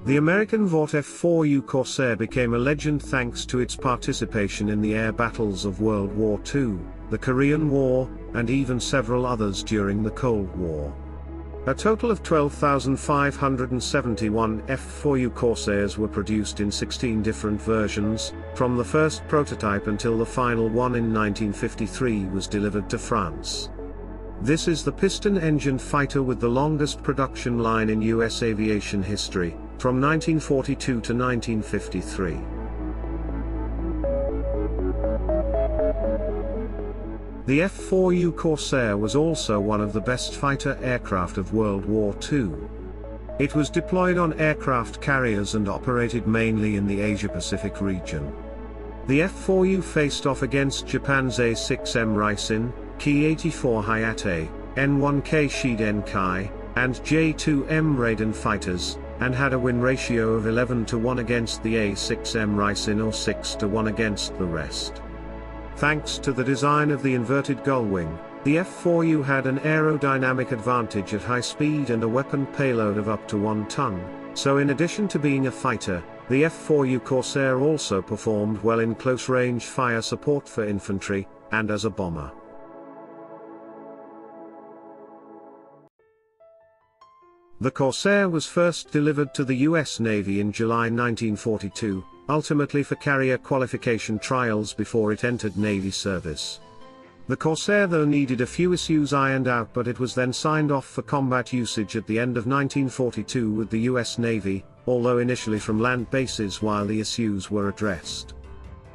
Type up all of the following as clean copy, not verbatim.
The American Vought F4U Corsair became a legend thanks to its participation in the air battles of World War II, the Korean War, and even several others during the Cold War. A total of 12,571 F4U Corsairs were produced in 16 different versions, from the first prototype until the final one in 1953 was delivered to France. This is the piston-engined fighter with the longest production line in US aviation history, from 1942 to 1953. The F4U Corsair was also one of the best fighter aircraft of World War II. It was deployed on aircraft carriers and operated mainly in the Asia-Pacific region. The F4U faced off against Japan's A6M Raisin, Ki-84 Hayate, N1K Shidenkai, and J2M Raiden fighters, and had a win ratio of 11-1 against the A6M Raisin or 6-1 against the rest. Thanks to the design of the inverted gullwing, the F4U had an aerodynamic advantage at high speed and a weapon payload of up to 1 ton, so in addition to being a fighter, the F4U Corsair also performed well in close-range fire support for infantry, and as a bomber. The Corsair was first delivered to the US Navy in July 1942, ultimately for carrier qualification trials before it entered Navy service. The Corsair though needed a few issues ironed out, but it was then signed off for combat usage at the end of 1942 with the US Navy, although initially from land bases while the issues were addressed.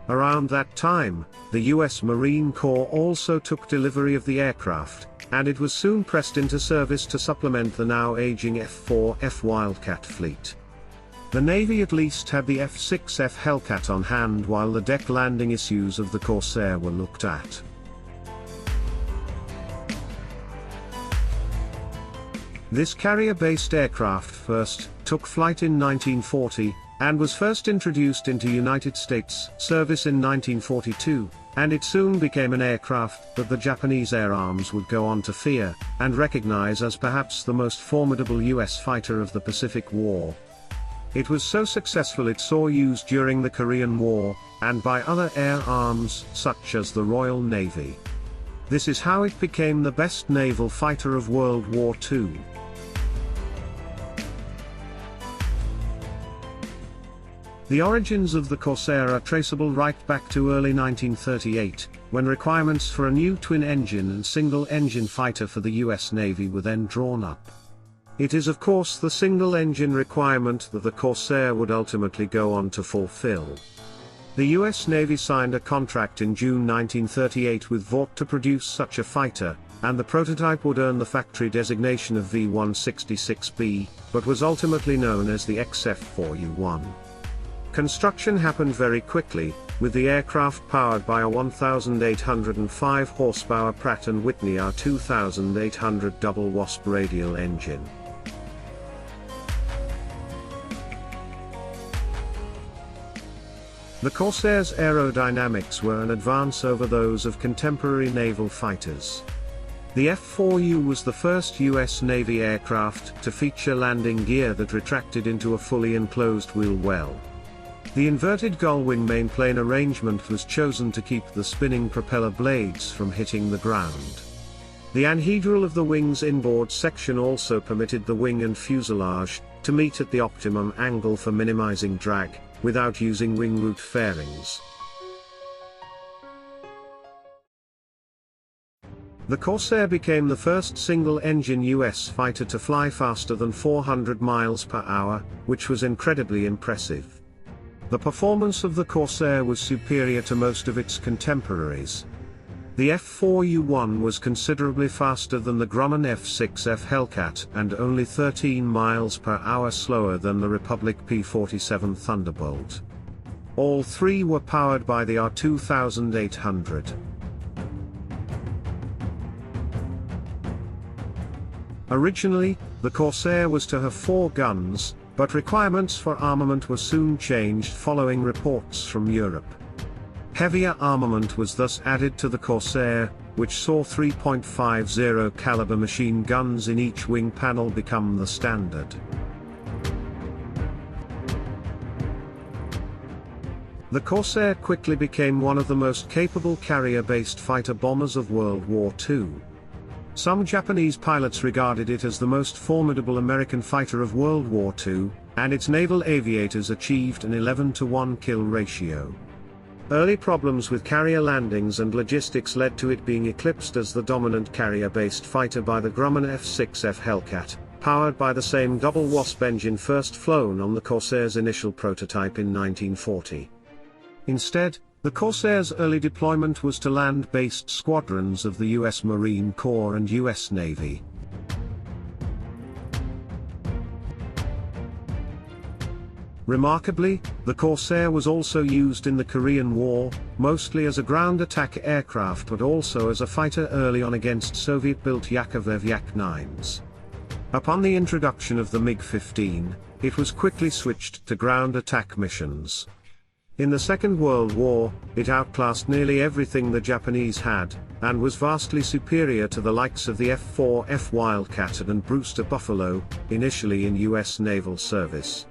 Around that time, the US Marine Corps also took delivery of the aircraft, and it was soon pressed into service to supplement the now aging F4F Wildcat fleet. The Navy at least had the F6F Hellcat on hand while the deck landing issues of the Corsair were looked at. This carrier-based aircraft first took flight in 1940, and was first introduced into United States service in 1942, and it soon became an aircraft that the Japanese Air Arms would go on to fear, and recognize as perhaps the most formidable US fighter of the Pacific War. It was so successful it saw use during the Korean War, and by other air arms such as the Royal Navy. This is how it became the best naval fighter of World War II. The origins of the Corsair are traceable right back to early 1938, when requirements for a new twin-engine and single-engine fighter for the US Navy were then drawn up. It is of course the single-engine requirement that the Corsair would ultimately go on to fulfill. The US Navy signed a contract in June 1938 with Vought to produce such a fighter, and the prototype would earn the factory designation of V166B, but was ultimately known as the XF4U-1. Construction happened very quickly, with the aircraft powered by a 1,805 horsepower Pratt & Whitney R2800 double Wasp radial engine. The Corsair's aerodynamics were an advance over those of contemporary naval fighters. The F4U was the first US Navy aircraft to feature landing gear that retracted into a fully enclosed wheel well. The inverted gullwing mainplane arrangement was chosen to keep the spinning propeller blades from hitting the ground. The anhedral of the wing's inboard section also permitted the wing and fuselage to meet at the optimum angle for minimizing drag, without using wing root fairings. The Corsair became the first single-engine US fighter to fly faster than 400 miles per hour, which was incredibly impressive. The performance of the Corsair was superior to most of its contemporaries. The F4U-1 was considerably faster than the Grumman F6F Hellcat and only 13 miles per hour slower than the Republic P-47 Thunderbolt. All three were powered by the R2800. Originally, the Corsair was to have 4 guns, but requirements for armament were soon changed following reports from Europe. Heavier armament was thus added to the Corsair, which saw 3.50 caliber machine guns in each wing panel become the standard. The Corsair quickly became one of the most capable carrier-based fighter bombers of World War II. Some Japanese pilots regarded it as the most formidable American fighter of World War II, and its naval aviators achieved an 11-to-1 kill ratio. Early problems with carrier landings and logistics led to it being eclipsed as the dominant carrier-based fighter by the Grumman F-6F Hellcat, powered by the same double Wasp engine first flown on the Corsair's initial prototype in 1940. Instead, the Corsair's early deployment was to land-based squadrons of the U.S. Marine Corps and U.S. Navy. Remarkably, the Corsair was also used in the Korean War, mostly as a ground attack aircraft but also as a fighter early on against Soviet-built Yakovlev Yak-9s. Upon the introduction of the MiG-15, it was quickly switched to ground attack missions. In the Second World War, it outclassed nearly everything the Japanese had, and was vastly superior to the likes of the F-4F Wildcat and Brewster Buffalo, initially in U.S. naval service.